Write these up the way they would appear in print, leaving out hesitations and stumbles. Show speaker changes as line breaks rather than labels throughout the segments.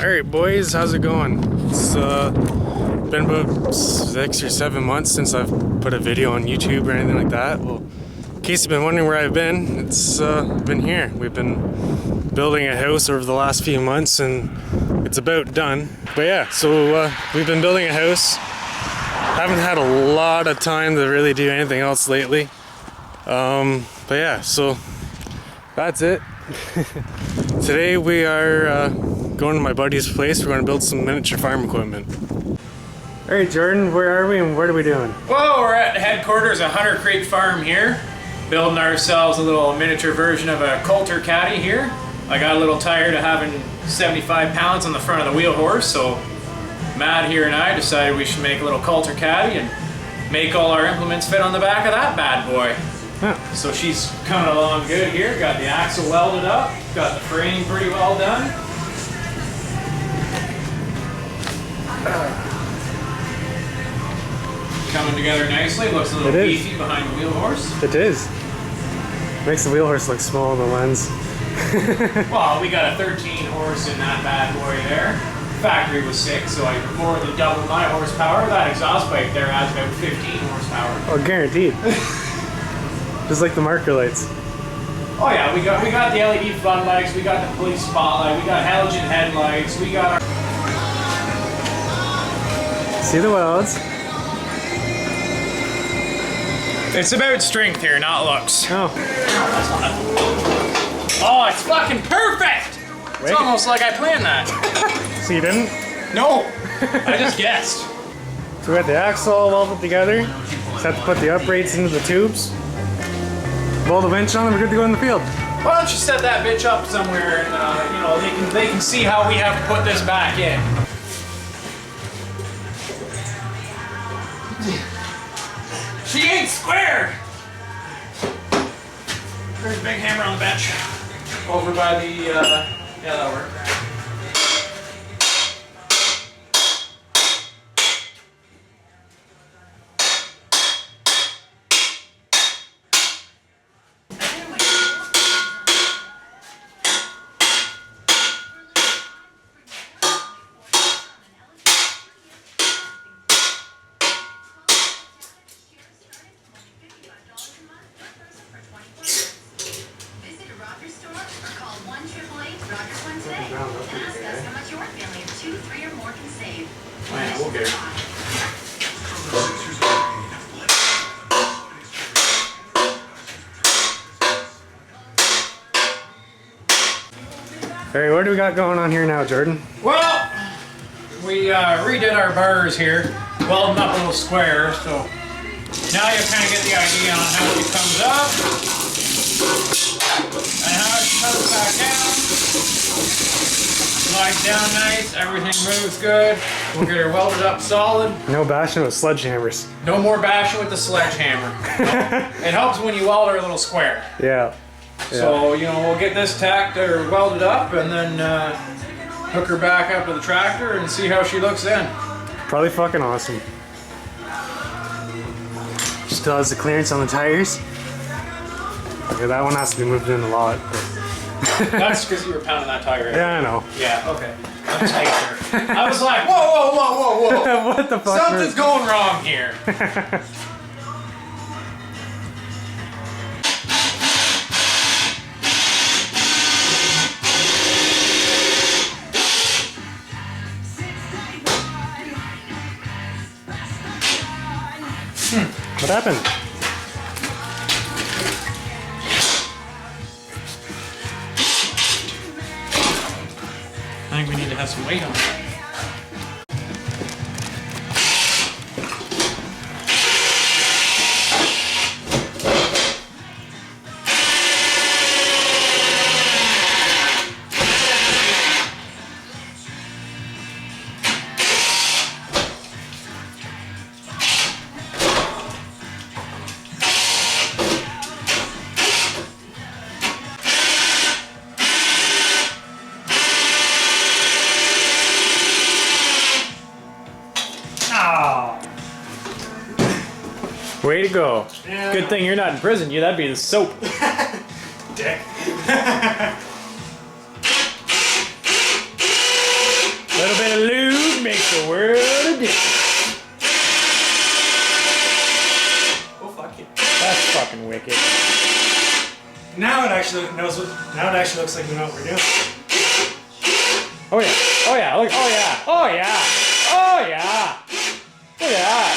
Alright boys, how's it going? It's been about 6 or 7 months since I've put a video on YouTube or anything like that. Well, in case you've been wondering where I've been, it's been here. We've been building a house over the last few months and it's about done. But yeah, so we've been building a house. Haven't had a lot of time to really do anything else lately. But yeah, so that's it. Today we are going to my buddy's place. We're going to build some miniature farm equipment. Alright Jordan, where are we and what are we doing?
Well, we're at headquarters of Hunter Creek Farm here. Building ourselves a little miniature version of a Coulter Caddy here. I got a little tired of having 75 pounds on the front of the wheel horse, so Matt here and I decided we should make a little Coulter Caddy and make all our implements fit on the back of that bad boy.
Huh.
So she's coming along good here. Got the axle welded up, got the frame pretty well done. Coming together nicely. Looks a little beefy behind the wheel horse.
It is. Makes the wheel horse look small in the lens.
Well, we got a 13 horse in that bad boy there. Factory was 6, so I more than doubled my horsepower. That exhaust pipe there has about 15 horsepower.
Oh, guaranteed. Just like the marker lights.
Oh yeah, we got the LED floodlights, we got the police spotlight, we got halogen headlights, we got our...
See the welds?
It's about strength here, not looks.
Oh.
Oh, it's fucking perfect! Wait. It's almost like I planned that.
So you didn't?
No, I just guessed.
So we got the axle all welded together. Just have to put the uprates into the tubes. Weld the winch on and we're good to go in the field.
Why don't you set that bitch up somewhere and you know, they can see how we have to put this back in. She ain't square! There's a big hammer on the bench. Over by the, yeah, that'll work.
Alright, what do we got going on here now, Jordan?
Well, we redid our bars here, welding up a little square, so now you kind of get the idea on how it comes up and how it comes back down. Slides down nice, everything moves good. We'll get her welded up solid.
No bashing with sledgehammers.
No more bashing with the sledgehammer. It helps when you weld her a little square.
Yeah.
So, you know, we'll get this tacked or welded up and then hook her back up to the tractor and see how she looks then.
Probably fucking awesome. Still has the clearance on the tires. Okay, that one has to be moved in a lot.
That's because you were pounding that tire in.
Yeah, I know.
Yeah, okay. I'm just making sure. I was like, whoa, whoa, whoa, whoa, whoa.
What the fuck?
Something's going wrong here.
What happened?
I think we need to have some weight on it.
Way to go.
Yeah. Good thing you're not in prison. That'd be the soap. Dick.
it actually looks like we know what we're doing.
Oh yeah. Oh yeah. Look. Oh yeah. Oh yeah. Oh yeah. Look at that.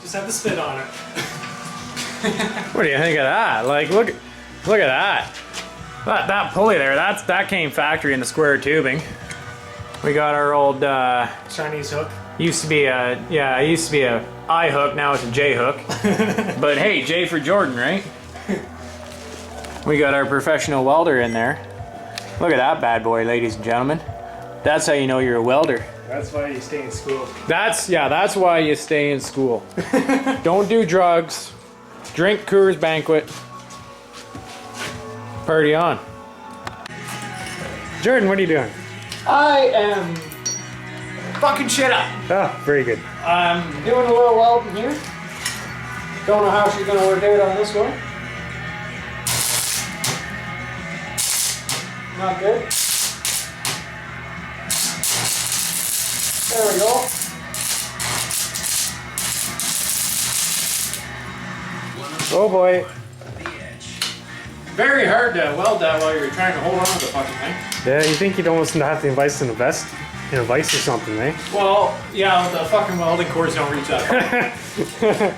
Just have the spit on it.
What do you think of that? Like, look at that. That pulley there. That came factory in the square tubing. We got our old
Chinese hook.
used to be a I hook. Now it's a J hook. But hey, J for Jordan, right? We got our professional welder in there. Look at that bad boy, ladies and gentlemen. That's how you know you're a welder.
That's why you stay in school.
That's why you stay in school. Don't do drugs. Drink Coors Banquet. Party on.
Jordan, what are you doing?
I am fucking shit up.
Oh, very good.
I'm doing a little welding here. Don't know how she's gonna work out on this one. Not good. There we go.
Oh boy.
Very hard to weld that while you're trying to hold on to the fucking thing.
Yeah, you think you'd almost have to invest in a vest, in a vise or something, eh?
Well, yeah, the fucking welding cords don't reach that far.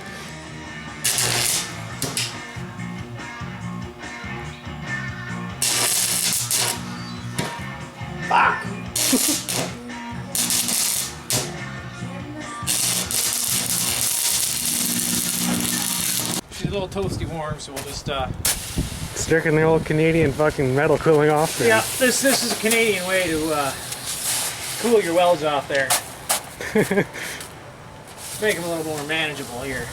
Fuck! She's a little toasty warm, so we'll just
Sticking the old Canadian fucking metal cooling off there.
yeah, this is a Canadian way to cool your welds off there. Make them a little more manageable here.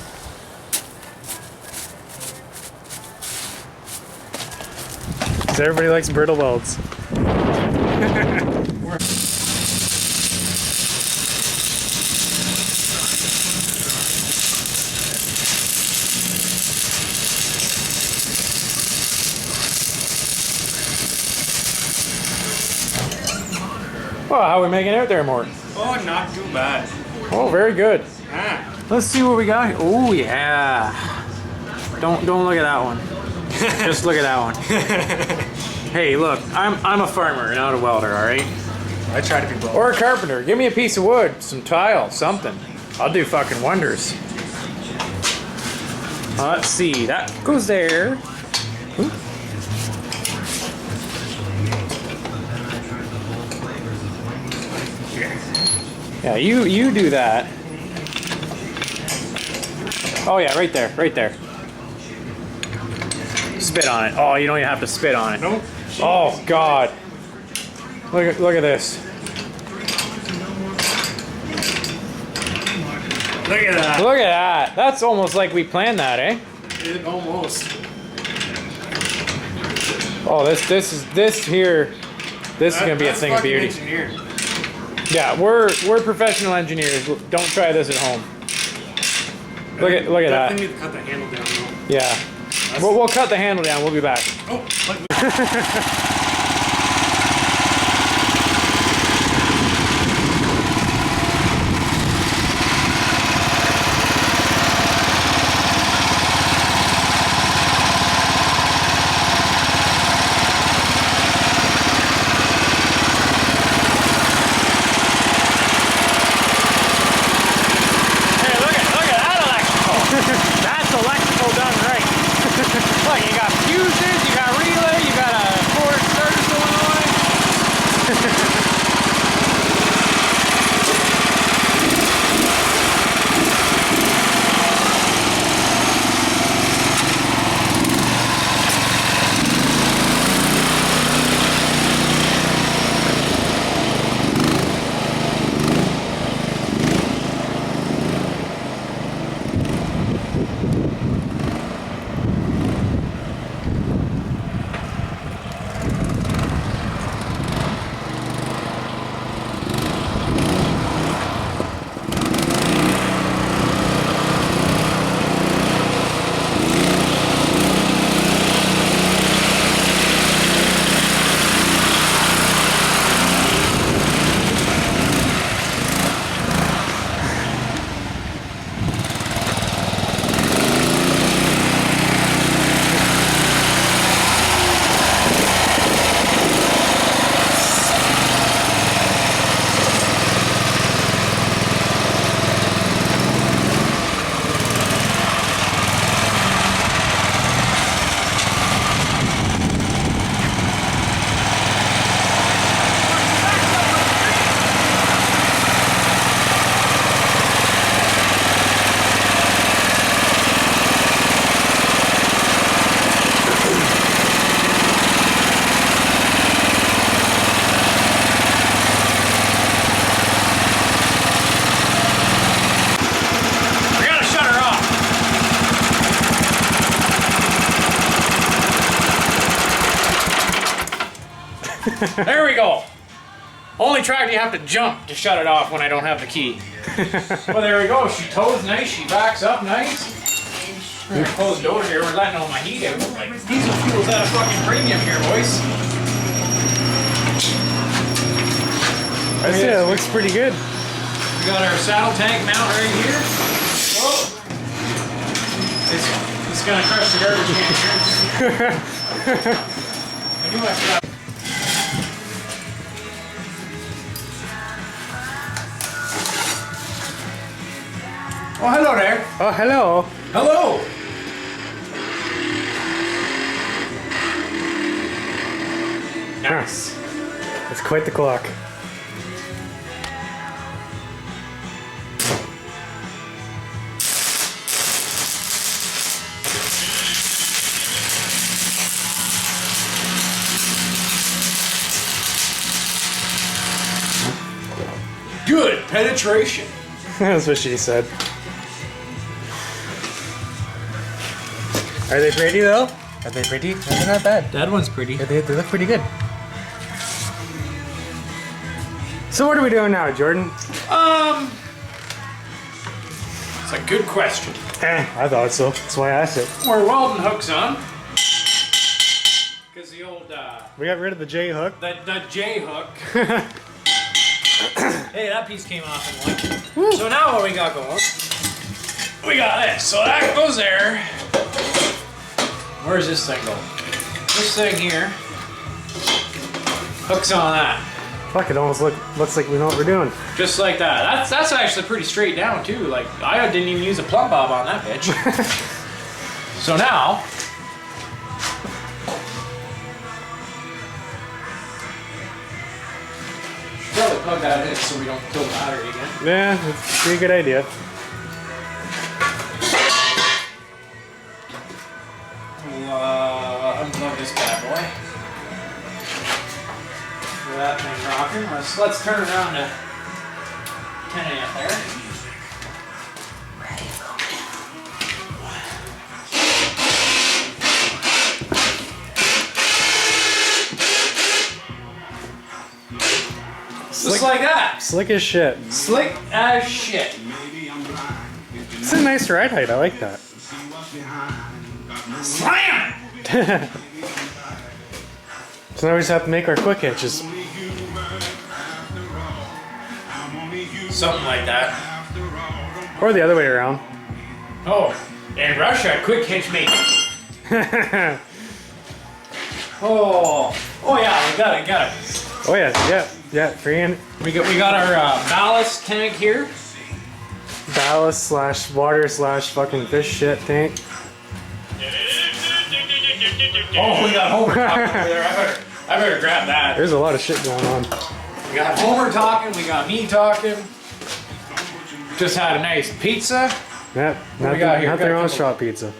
Because everybody likes brittle welds.
Well, how are we making out there, Mort?
Oh, not too bad.
Oh, very good.
Ah.
Let's see what we got here. Oh yeah. Don't look at that one. Just look at that one. Hey, look, I'm a farmer, not a welder, all right?
I try to be bold.
Or a carpenter. Give me a piece of wood, some tile, something. I'll do fucking wonders. Let's see. That goes there. Ooh. Yeah, you do that. Oh yeah, right there, right there. Spit on it. Oh, you don't even have to spit on it.
Nope.
Oh God. Look at this.
Look at that.
Look at that. That's almost like we planned that, eh?
Almost.
Oh, this is gonna be a thing of beauty.
Engineer.
Yeah, we're professional engineers. Don't try this at home. Look at that.
Definitely need to cut the handle down though.
Yeah. We'll cut the handle down. We'll be back.
Oh,
That's electrical done right. Look, you got fuses, you got relay, you got a force There we go. Only tractor you have to jump to shut it off when I don't have the key. Well, there we go. She tows nice. She backs up nice. We're gonna close the door here. We're letting all my heat out. Like, diesel fuel's at a fucking premium here, boys.
I say it looks pretty good.
We got our saddle tank mount right here. Whoa. It's gonna crush the garbage can here. I knew I forgot. Oh, hello there.
Oh, hello.
Hello. Nice.
It's quite the clock.
Good penetration.
That's what she said. Are they pretty though? Are they pretty? They're not bad.
That one's pretty.
They look pretty good. So what are we doing now, Jordan?
It's a good question.
I thought so. That's why I asked it.
We're welding hooks on. Because the old,
We got rid of the J hook.
the J hook. Hey, that piece came off in one. So now what we got going? We got this. So that goes there. Where's this thing go? This thing here hooks on that.
Fuck, it almost looks like we know what we're doing.
Just like that. That's actually pretty straight down too. Like, I didn't even use a plumb bob on that bitch. So now, probably plug that in so we don't kill the battery again.
Yeah, it's a pretty good idea.
We'll unplug this bad boy. Get that thing rocking. Let's turn it on to 10 amp there. Just like that.
Slick as shit.
Slick as shit.
It's a nice ride height. I like that.
Slam!
So now we just have to make our quick hitches.
Something like that.
Or the other way around.
Oh, in Russia, quick hitch making. Oh yeah, we got it.
Oh yeah, free and
We got our ballast tank here.
ballast slash water slash fucking fish shit tank.
Oh, we got Homer talking over there. I better grab that.
There's a lot of shit going on.
We got Homer talking. We got me talking. Just had a nice pizza.
Yeah,
What we got here?
not their
Got a
own
couple-
shop pizza.